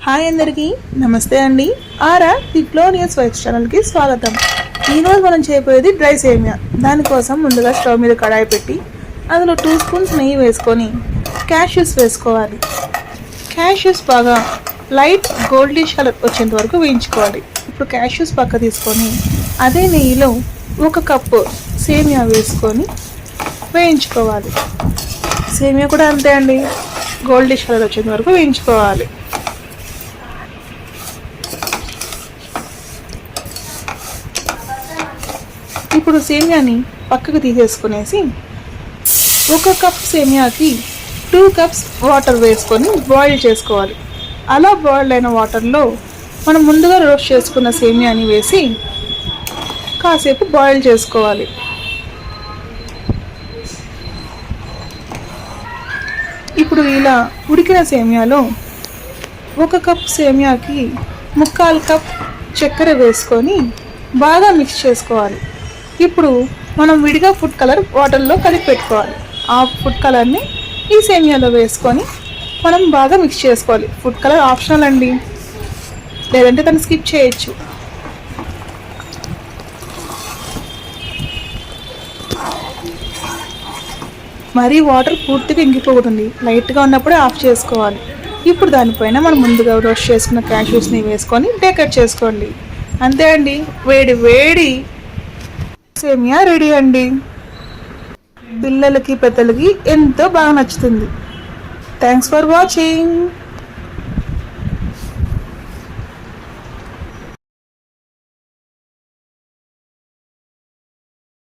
Hi అందరికీ నమస్తే అండి. ఆరా ది గ్లోరియస్ వైఫ్స్ ఛానల్కి స్వాగతం. ఈరోజు మనం చేయబోయేది డ్రై సేమియా. దానికోసం ముందుగా స్టవ్ మీద కడాయి పెట్టి అందులో 2 స్పూన్స్ నెయ్యి వేసుకొని క్యాష్యూస్ వేసుకోవాలి. క్యాష్యూస్ బాగా లైట్ గోల్డిష్ కలర్ వచ్చేంత వరకు వేయించుకోవాలి. ఇప్పుడు క్యాష్యూస్ పక్క తీసుకొని అదే నెయ్యిలో 1 కప్పు సేమియా వేసుకొని వేయించుకోవాలి. సేమియా కూడా అంతే అండి, గోల్డిష్ కలర్ వచ్చేంత వరకు వేయించుకోవాలి. ఇప్పుడు సేమియాని పక్కకు తీసేసుకునేసి 1 కప్ సేమియాకి 2 కప్స్ వాటర్ వేసుకొని బాయిల్ చేసుకోవాలి. అలా బాయిల్ అయిన వాటర్లో మనం ముందుగా రోస్ట్ చేసుకున్న సేమియాని వేసి కాసేపు బాయిల్ చేసుకోవాలి. ఇప్పుడు ఇలా ఉడికిన సేమియాలో 1 కప్ సేమియాకి 3/4 కప్ చక్కెర వేసుకొని బాగా మిక్స్ చేసుకోవాలి. ఇప్పుడు మనం విడిగా ఫుడ్ కలర్ వాటర్లో కలిపి పెట్టుకోవాలి. ఆ ఫుడ్ కలర్ని ఈ సేమియాలో వేసుకొని మనం బాగా మిక్స్ చేసుకోవాలి. ఫుడ్ కలర్ ఆప్షనల్ అండి, లేదంటే దాన్ని స్కిప్ చేయొచ్చు. మరీ వాటర్ పూర్తిగా ఇంకిపోతుంది, లైట్గా ఉన్నప్పుడే ఆఫ్ చేసుకోవాలి. ఇప్పుడు దానిపైన మనం ముందుగా రోస్ట్ చేసుకున్న క్యాష్యూస్ని వేసుకొని డెకరేట్ చేసుకోండి. అంతే అండి, వేడి వేడి సేమియా రెడీ అండి. పిల్లలకి పెద్దలకి ఎంతో బాగా నచ్చుతుంది. Thanks for watching.